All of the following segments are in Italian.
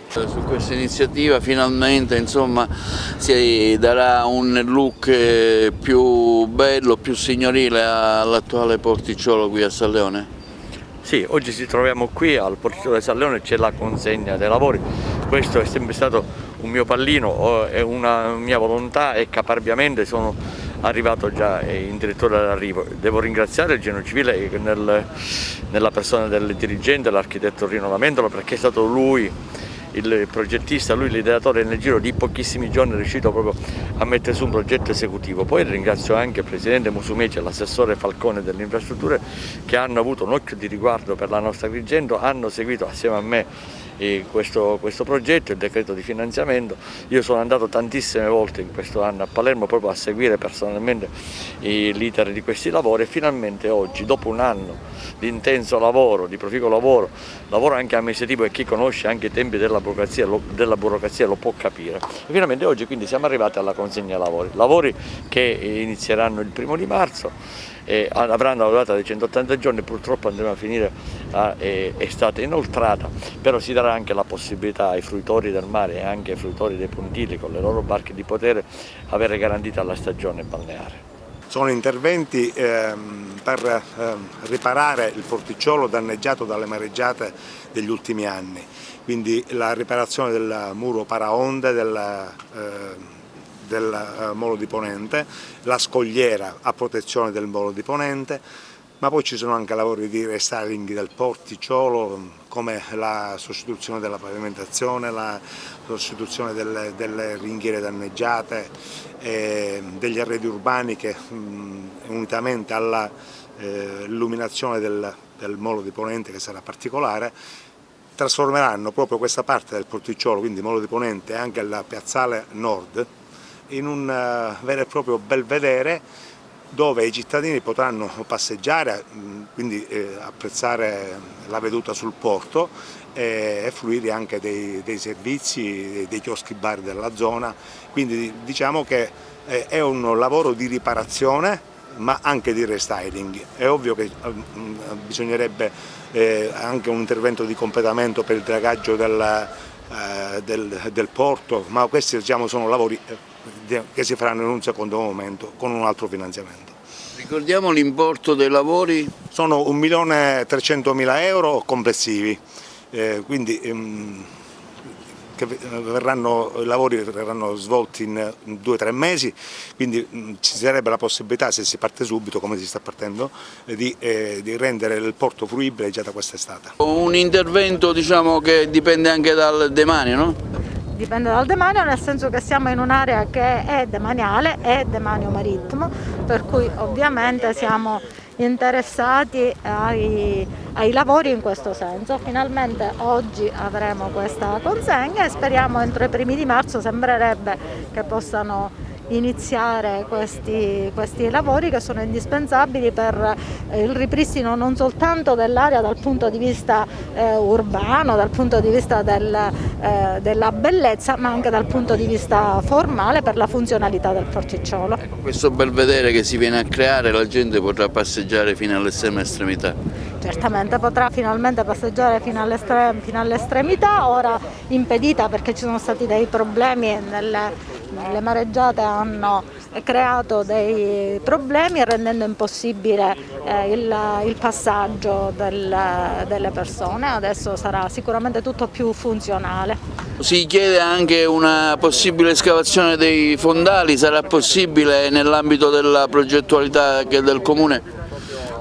Su questa iniziativa finalmente insomma, si darà un look più bello, più signorile all'attuale porticciolo qui a San Leone? Sì, oggi ci troviamo qui al porticciolo di San Leone, c'è la consegna dei lavori. Questo è sempre stato un mio pallino, è una mia volontà e caparbiamente sono arrivato già in direttore all'arrivo. Devo ringraziare il Genio Civile nella persona del dirigente, l'architetto Rino Lamendolo, perché è stato lui il progettista, lui l'ideatore, nel giro di pochissimi giorni è riuscito proprio a mettere su un progetto esecutivo. Poi ringrazio anche il presidente Musumeci e l'assessore Falcone delle infrastrutture che hanno avuto un occhio di riguardo per la nostra Agrigento, hanno seguito assieme a me questo progetto, il decreto di finanziamento. Io sono andato tantissime volte in questo anno a Palermo proprio a seguire personalmente l'iter di questi lavori e finalmente oggi, dopo un anno di intenso lavoro, di proficuo lavoro anche amministrativo, e chi conosce anche i tempi della burocrazia lo può capire. E finalmente oggi quindi siamo arrivati alla consegna lavori che inizieranno il 1° di marzo. Avranno la durata di 180 giorni, purtroppo andremo a finire è stata inoltrata, però si darà anche la possibilità ai fruitori del mare e anche ai fruitori dei pontili con le loro barche di poter avere garantita la stagione balneare. Sono interventi per riparare il porticciolo danneggiato dalle mareggiate degli ultimi anni, quindi la riparazione del muro paraonde del molo di Ponente, la scogliera a protezione del molo di Ponente, ma poi ci sono anche lavori di restyling del porticciolo come la sostituzione della pavimentazione, la sostituzione delle ringhiere danneggiate, degli arredi urbani che unitamente all'illuminazione del molo di Ponente, che sarà particolare, trasformeranno proprio questa parte del porticciolo, quindi molo di Ponente e anche la piazzale nord, in un vero e proprio belvedere dove i cittadini potranno passeggiare, quindi apprezzare la veduta sul porto e fruire anche dei servizi, dei chioschi bar della zona. Quindi diciamo che è un lavoro di riparazione ma anche di restyling. È ovvio che bisognerebbe anche un intervento di completamento per il dragaggio del porto, ma questi diciamo, sono lavori che si faranno in un secondo momento con un altro finanziamento. Ricordiamo l'importo dei lavori? Sono 1.300.000 euro complessivi, quindi i lavori verranno svolti in 2 o 3 mesi, quindi ci sarebbe la possibilità, se si parte subito come si sta partendo, di rendere il porto fruibile già da quest'estate. Un intervento diciamo, che dipende anche dal demanio, no? Dipende dal demanio, nel senso che siamo in un'area che è demaniale, è demanio marittimo, per cui ovviamente siamo interessati ai lavori in questo senso. Finalmente oggi avremo questa consegna e speriamo entro i primi di marzo, sembrerebbe che possano iniziare questi lavori che sono indispensabili per il ripristino non soltanto dell'area dal punto di vista urbano, dal punto di vista della bellezza, ma anche dal punto di vista formale per la funzionalità del porticciolo. Ecco, questo belvedere che si viene a creare, la gente potrà passeggiare fino all'estrema estremità. Certamente potrà finalmente passeggiare fino all'estremità, ora impedita perché ci sono stati dei problemi, le mareggiate hanno creato dei problemi rendendo impossibile il passaggio delle persone. Adesso sarà sicuramente tutto più funzionale. Si chiede anche una possibile escavazione dei fondali, sarà possibile nell'ambito della progettualità del Comune?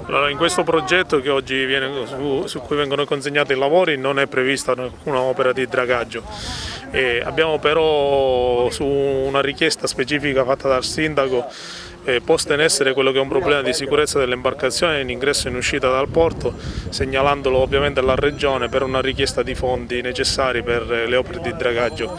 Allora, in questo progetto che oggi su cui vengono consegnati i lavori non è prevista alcuna opera di dragaggio. Abbiamo però, su una richiesta specifica fatta dal sindaco, posto in essere quello che è un problema di sicurezza delle imbarcazioni in ingresso e in uscita dal porto, segnalandolo ovviamente alla Regione per una richiesta di fondi necessari per le opere di dragaggio.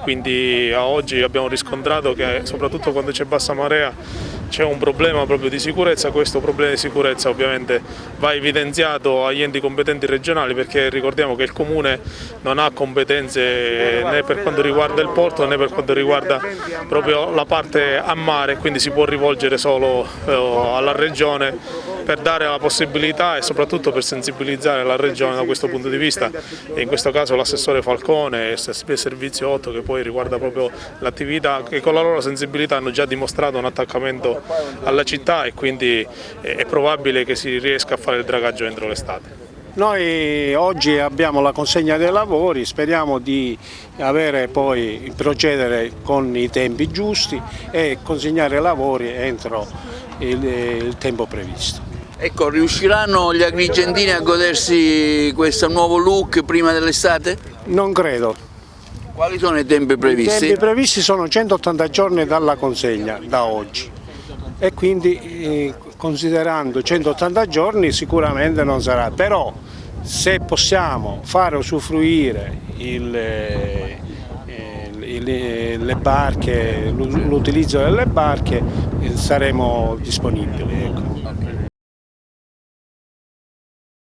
Quindi a oggi abbiamo riscontrato che soprattutto quando c'è bassa marea c'è un problema proprio di sicurezza. Questo problema di sicurezza ovviamente va evidenziato agli enti competenti regionali, perché ricordiamo che il Comune non ha competenze né per quanto riguarda il porto né per quanto riguarda proprio la parte a mare, quindi si può rivolgere solo alla Regione per dare la possibilità e soprattutto per sensibilizzare la Regione da questo punto di vista, e in questo caso l'assessore Falcone e il servizio 8 che poi riguarda proprio l'attività, che con la loro sensibilità hanno già dimostrato un attaccamento alla città, e quindi è probabile che si riesca a fare il dragaggio entro l'estate. Noi oggi abbiamo la consegna dei lavori, speriamo di procedere con i tempi giusti e consegnare i lavori entro il tempo previsto. Ecco, riusciranno gli agrigentini a godersi questo nuovo look prima dell'estate? Non credo. Quali sono i tempi previsti? I tempi previsti sono 180 giorni dalla consegna, da oggi, e quindi considerando 180 giorni sicuramente non sarà, però se possiamo fare usufruire le barche, l'utilizzo delle barche, saremo disponibili. Ecco.